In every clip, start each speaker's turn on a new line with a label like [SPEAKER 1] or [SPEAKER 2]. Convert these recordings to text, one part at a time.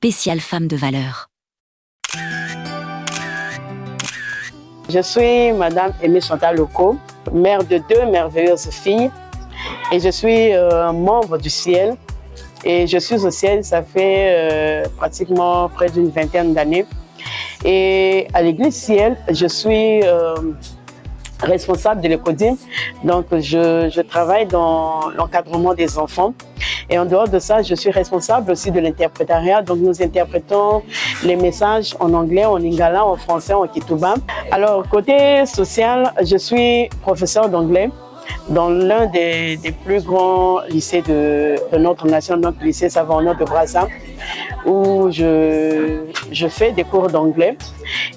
[SPEAKER 1] spéciale femme de valeur.
[SPEAKER 2] Je suis Madame Aimée Chantal Oko, mère de 2 merveilleuses filles et je suis membre du Ciel. Et je suis au Ciel, ça fait pratiquement près d'une vingtaine d'années. Et à l'église Ciel, je suis responsable de l'Ecodim. Donc, je travaille dans l'encadrement des enfants. Et en dehors de ça, je suis responsable aussi de l'interprétariat. Donc, nous interprétons les messages en anglais, en lingala, en français, en kituba. Alors, côté social, je suis professeur d'anglais dans l'un des plus grands lycées de notre nation, notre lycée Savonneau de Brazza, où je fais des cours d'anglais.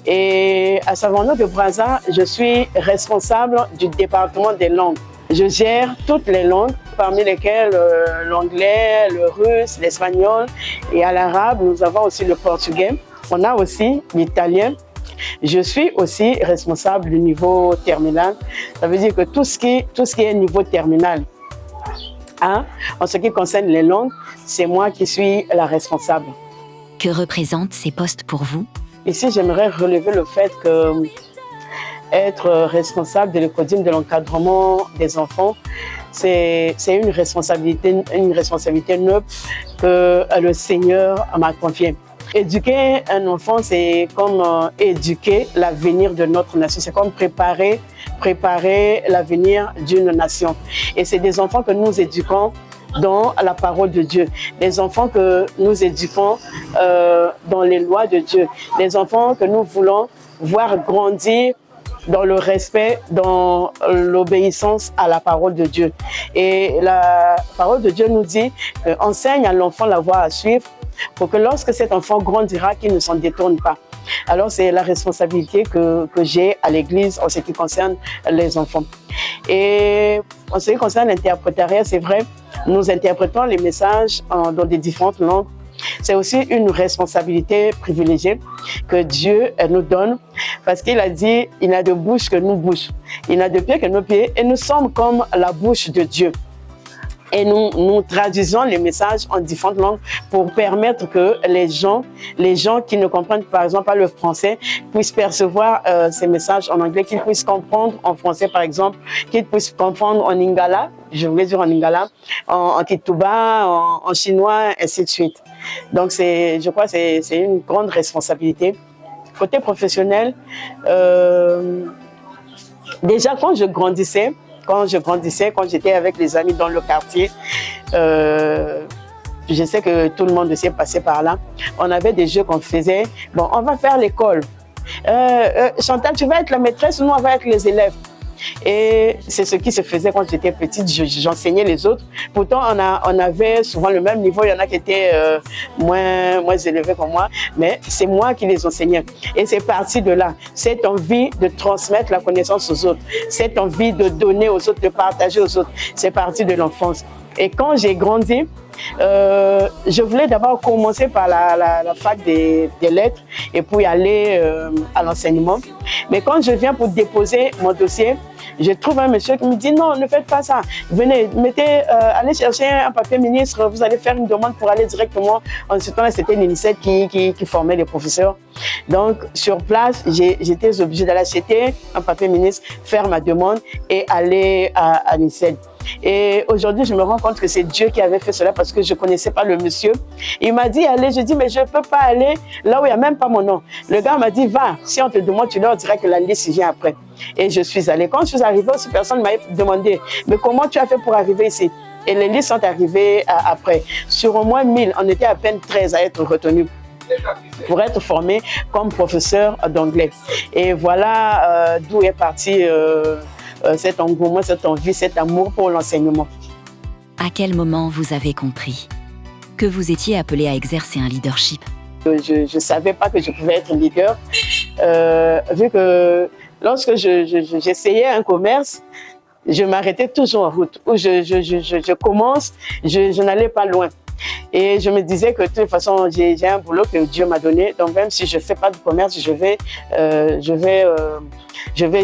[SPEAKER 2] Et à Savonneau de Brazza, je suis responsable du département des langues. Je gère toutes les langues, parmi lesquelles l'anglais, le russe, l'espagnol et à l'arabe, nous avons aussi le portugais. On a aussi l'italien. Je suis aussi responsable du niveau terminal. Ça veut dire que tout ce qui est niveau terminal, hein, en ce qui concerne les langues, c'est moi qui suis la responsable.
[SPEAKER 1] Que représentent ces postes pour vous?
[SPEAKER 2] Ici, j'aimerais relever le fait que être responsable de l'Ecodim, de l'encadrement des enfants, c'est une responsabilité noble que le Seigneur m'a confiée. Éduquer un enfant, c'est comme éduquer l'avenir de notre nation. C'est comme préparer l'avenir d'une nation. Et c'est des enfants que nous éduquons dans la parole de Dieu. Des enfants que nous éduquons dans les lois de Dieu. Des enfants que nous voulons voir grandir dans le respect, dans l'obéissance à la parole de Dieu. Et la parole de Dieu nous dit, enseigne à l'enfant la voie à suivre, pour que lorsque cet enfant grandira, qu'il ne s'en détourne pas. Alors c'est la responsabilité que j'ai à l'église en ce qui concerne les enfants. Et en ce qui concerne l'interprétariat, c'est vrai, nous interprétons les messages dans des différentes langues. C'est aussi une responsabilité privilégiée que Dieu nous donne, parce qu'il a dit, il n'a de bouche que nos bouches, il n'a de pieds que nos pieds, et nous sommes comme la bouche de Dieu. Et nous traduisons les messages en différentes langues pour permettre que les gens qui ne comprennent par exemple pas le français puissent percevoir ces messages en anglais, qu'ils puissent comprendre en français par exemple, qu'ils puissent comprendre en lingala, je voulais dire en lingala, en kituba, en chinois, ainsi de suite. Donc je crois que c'est une grande responsabilité. Côté professionnel, déjà quand j'étais avec les amis dans le quartier, je sais que tout le monde s'est passé par là, on avait des jeux qu'on faisait. Bon, on va faire l'école. Chantal, tu vas être la maîtresse, nous on va être les élèves. Et c'est ce qui se faisait quand j'étais petite, j'enseignais les autres. Pourtant, on avait souvent le même niveau, il y en a qui étaient moins élevés que moi, mais c'est moi qui les enseignais. Et c'est parti de là, cette envie de transmettre la connaissance aux autres, cette envie de donner aux autres, de partager aux autres, c'est parti de l'enfance. Et quand j'ai grandi, je voulais d'abord commencer par la fac des lettres et puis aller à l'enseignement. Mais quand je viens pour déposer mon dossier, je trouve un monsieur qui me dit non, ne faites pas ça. Venez, allez chercher un papier ministre, vous allez faire une demande pour aller directement. En ce temps-là, c'était l'INICED qui formait les professeurs. Donc, sur place, j'étais obligée d'aller acheter un papier ministre, faire ma demande et aller à l'INICED. Et aujourd'hui, je me rends compte que c'est Dieu qui avait fait cela parce que je ne connaissais pas le monsieur. Il m'a dit, allez, je dis, mais je ne peux pas aller là où il n'y a même pas mon nom. Le gars m'a dit, va, si on te demande, tu leur diras que la liste vient après. Et je suis allée. Quand je suis arrivée aussi, personne ne m'a demandé, mais comment tu as fait pour arriver ici? Et les listes sont arrivées après. Sur au moins 1000, on était à peine 13 à être retenus pour être formés comme professeur d'anglais. Et voilà d'où est parti cet engouement, cette envie, cet amour pour l'enseignement.
[SPEAKER 1] À quel moment vous avez compris que vous étiez appelé à exercer un leadership?
[SPEAKER 2] Je ne savais pas que je pouvais être leader, vu que lorsque j'essayais un commerce, je m'arrêtais toujours en route. Où je commence, je n'allais pas loin. Et je me disais que de toute façon, j'ai un boulot que Dieu m'a donné. Donc même si je ne fais pas de commerce, je vais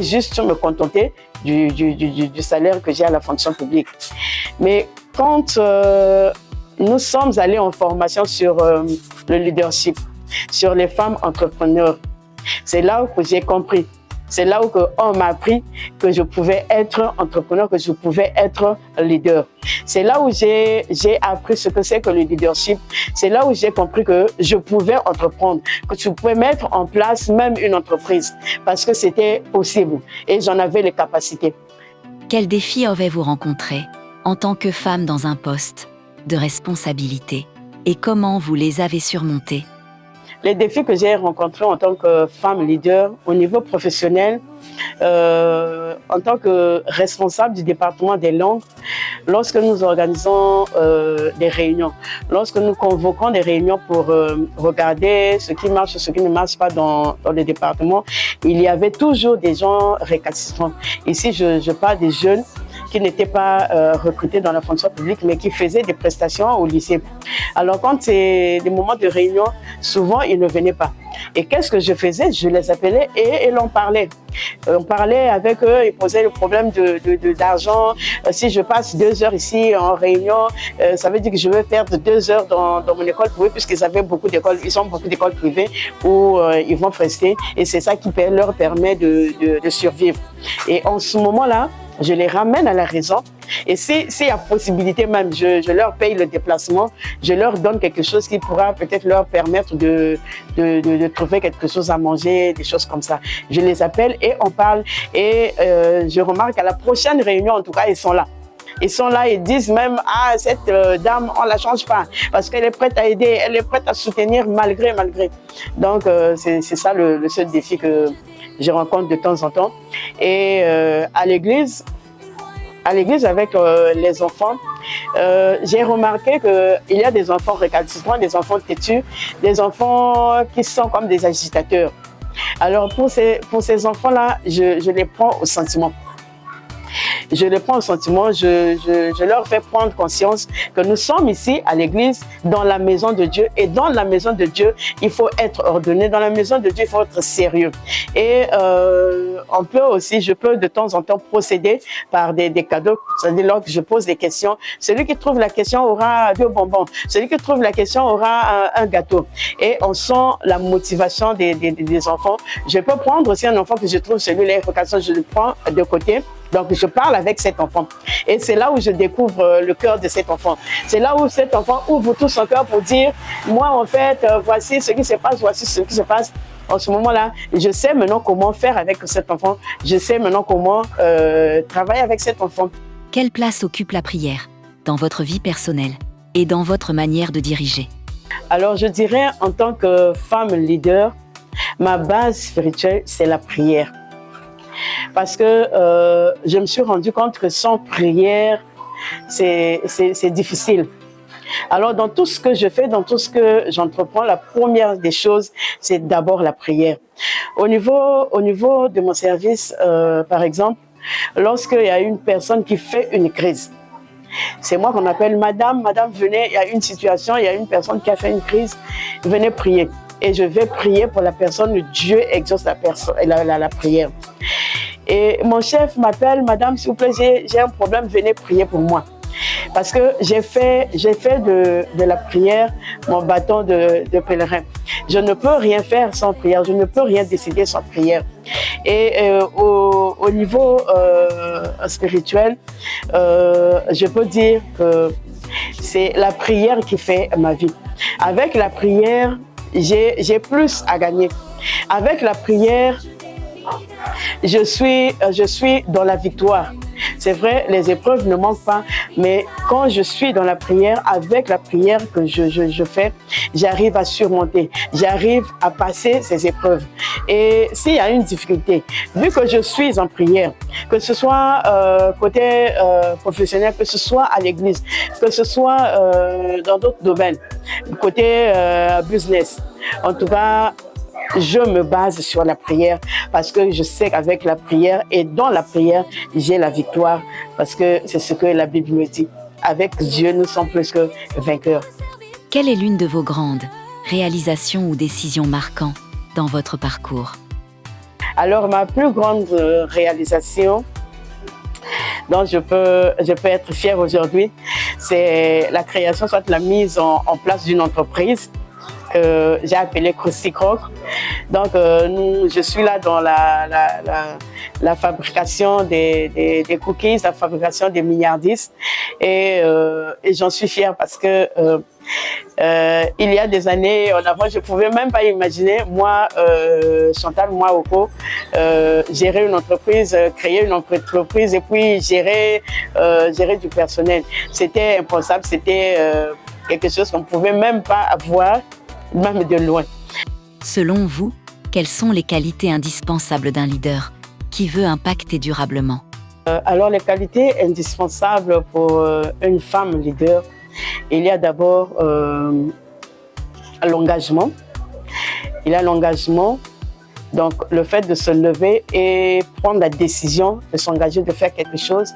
[SPEAKER 2] juste me contenter du salaire que j'ai à la fonction publique. Mais quand nous sommes allés en formation sur le leadership, sur les femmes entrepreneurs. C'est là où j'ai compris. C'est là où on m'a appris que je pouvais être entrepreneur, que je pouvais être leader. C'est là où j'ai appris ce que c'est que le leadership. C'est là où j'ai compris que je pouvais entreprendre, que je pouvais mettre en place même une entreprise parce que c'était possible et j'en avais les capacités.
[SPEAKER 1] Quels défis avez-vous rencontrés en tant que femme dans un poste de responsabilité et comment vous les avez surmontés?
[SPEAKER 2] Les défis que j'ai rencontrés en tant que femme leader au niveau professionnel, en tant que responsable du département des langues, lorsque nous organisons des réunions, lorsque nous convoquons des réunions pour regarder ce qui marche, ce qui ne marche pas dans le département, il y avait toujours des gens récalcitrants. Ici, je parle des jeunes qui n'étaient pas recrutés dans la fonction publique, mais qui faisaient des prestations au lycée. Alors, quand c'est des moments de réunion, souvent, ils ne venaient pas. Et qu'est-ce que je faisais? Je les appelais et l'on parlait. On parlait avec eux, ils posaient le problème d'argent. Si je passe 2 heures ici en réunion, ça veut dire que je vais perdre 2 heures dans mon école privée, puisqu'ils avaient beaucoup d'écoles, ils ont beaucoup d'écoles privées où ils vont prester. Et c'est ça qui leur permet de survivre. Et en ce moment-là, je les ramène à la raison. Et s'il y a possibilité même, je leur paye le déplacement, je leur donne quelque chose qui pourra peut-être leur permettre de trouver quelque chose à manger, des choses comme ça. Je les appelle et on parle. Et je remarque à la prochaine réunion, en tout cas, ils sont là. Ils sont là, ils disent même, ah, cette dame, on ne la change pas parce qu'elle est prête à aider, elle est prête à soutenir malgré. Donc, c'est ça le seul défi que je rencontre de temps en temps. Et à l'église avec les enfants, j'ai remarqué qu'il y a des enfants récalcitrants, des enfants têtus, des enfants qui sont comme des agitateurs. Alors pour ces enfants-là, je les prends au sentiment. Je les prends au sentiment, je leur fais prendre conscience que nous sommes ici à l'église, dans la maison de Dieu. Et dans la maison de Dieu, il faut être ordonné. Dans la maison de Dieu, il faut être sérieux. Et je peux de temps en temps procéder par des cadeaux. C'est-à-dire, lorsque je pose des questions, celui qui trouve la question aura 2 bonbons. Celui qui trouve la question aura un gâteau. Et on sent la motivation des enfants. Je peux prendre aussi un enfant que je trouve celui-là, je le prends de côté. Donc, je parle avec cet enfant. Et c'est là où je découvre le cœur de cet enfant. C'est là où cet enfant ouvre tout son cœur pour dire, moi, en fait, voici ce qui se passe, voici ce qui se passe. En ce moment-là, je sais maintenant comment faire avec cet enfant. Je sais maintenant comment travailler avec cet enfant.
[SPEAKER 1] Quelle place occupe la prière dans votre vie personnelle et dans votre manière de diriger? Alors,
[SPEAKER 2] je dirais, en tant que femme leader, ma base spirituelle, c'est la prière. Parce que je me suis rendu compte que sans prière, c'est difficile. Alors, dans tout ce que je fais, dans tout ce que j'entreprends, la première des choses, c'est d'abord la prière. Au niveau de mon service, par exemple, lorsqu'il y a une personne qui fait une crise, c'est moi qu'on appelle madame, venez, il y a une situation, il y a une personne qui a fait une crise, venez prier. Et je vais prier pour la personne, Dieu exauce la prière. Et mon chef m'appelle, madame, s'il vous plaît, j'ai un problème, venez prier pour moi. Parce que j'ai fait de la prière mon bâton de pèlerin. Je ne peux rien faire sans prière, je ne peux rien décider sans prière. Et au niveau spirituel, je peux dire que c'est la prière qui fait ma vie. Avec la prière, j'ai plus à gagner. Avec la prière, je suis dans la victoire. C'est vrai, les épreuves ne manquent pas, mais quand je suis dans la prière, avec la prière que je fais, j'arrive à surmonter, j'arrive à passer ces épreuves. Et s'il y a une difficulté, vu que je suis en prière, que ce soit côté professionnel, que ce soit à l'église, que ce soit dans d'autres domaines, côté business, en tout cas, je me base sur la prière parce que je sais qu'avec la prière et dans la prière, j'ai la victoire parce que c'est ce que la Bible me dit. Avec Dieu, nous sommes plus que vainqueurs.
[SPEAKER 1] Quelle est l'une de vos grandes réalisations ou décisions marquantes dans votre parcours?
[SPEAKER 2] Alors, ma plus grande réalisation dont je peux être fière aujourd'hui, c'est la création, soit la mise en place d'une entreprise que j'ai appelée Krusty Croc. Donc, je suis là dans la fabrication des cookies, la fabrication des milliardistes. Et j'en suis fière parce que il y a des années en avant, je ne pouvais même pas imaginer, moi, Chantal, moi, Oko, gérer une entreprise, créer une entreprise et puis gérer du personnel. C'était impensable, c'était quelque chose qu'on ne pouvait même pas avoir, même de loin.
[SPEAKER 1] Selon vous, quelles sont les qualités indispensables d'un leader qui veut impacter durablement?
[SPEAKER 2] Alors, les qualités indispensables pour une femme leader, il y a d'abord l'engagement. Il y a l'engagement, donc le fait de se lever et prendre la décision de s'engager, de faire quelque chose.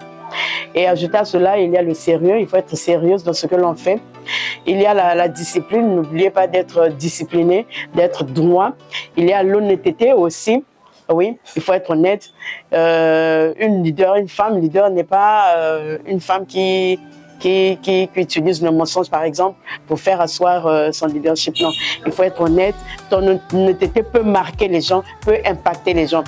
[SPEAKER 2] Et ajouter à cela, il y a le sérieux, il faut être sérieuse dans ce que l'on fait. Il y a la discipline, n'oubliez pas d'être discipliné, d'être droit. Il y a l'honnêteté aussi. Oui, il faut être honnête. Une femme leader n'est pas une femme qui utilise le mensonge, par exemple, pour faire asseoir son leadership. Non, il faut être honnête. Ton honnêteté peut marquer les gens, peut impacter les gens.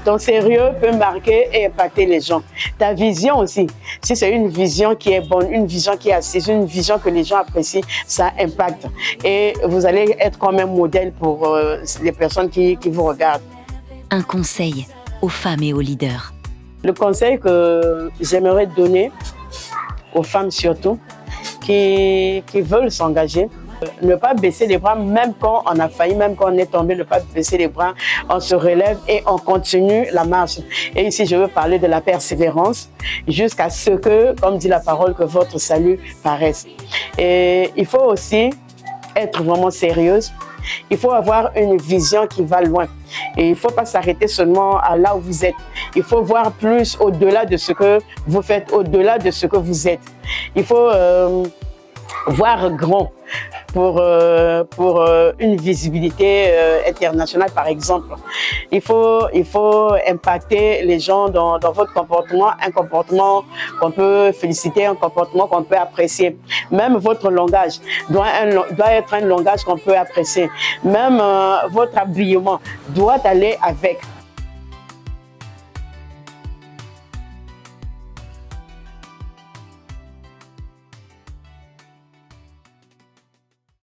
[SPEAKER 2] Ton sérieux peut marquer et impacter les gens. Ta vision aussi, si c'est une vision qui est bonne, une vision qui est assise, une vision que les gens apprécient, ça impacte. Et vous allez être comme un modèle pour les personnes qui vous regardent.
[SPEAKER 1] Un conseil aux femmes et aux leaders.
[SPEAKER 2] Le conseil que j'aimerais donner aux femmes surtout, qui veulent s'engager, ne pas baisser les bras, même quand on a failli, même quand on est tombé, ne pas baisser les bras, on se relève et on continue la marche. Et ici, je veux parler de la persévérance, jusqu'à ce que, comme dit la parole, que votre salut paraisse. Et il faut aussi être vraiment sérieuse. Il faut avoir une vision qui va loin. Et il ne faut pas s'arrêter seulement à là où vous êtes. Il faut voir plus au-delà de ce que vous faites, au-delà de ce que vous êtes. Il faut voir grand pour une visibilité internationale, par exemple. Il faut impacter les gens dans votre comportement, un comportement qu'on peut féliciter, un comportement qu'on peut apprécier. Même votre langage doit être un langage qu'on peut apprécier. Même votre habillement doit aller avec.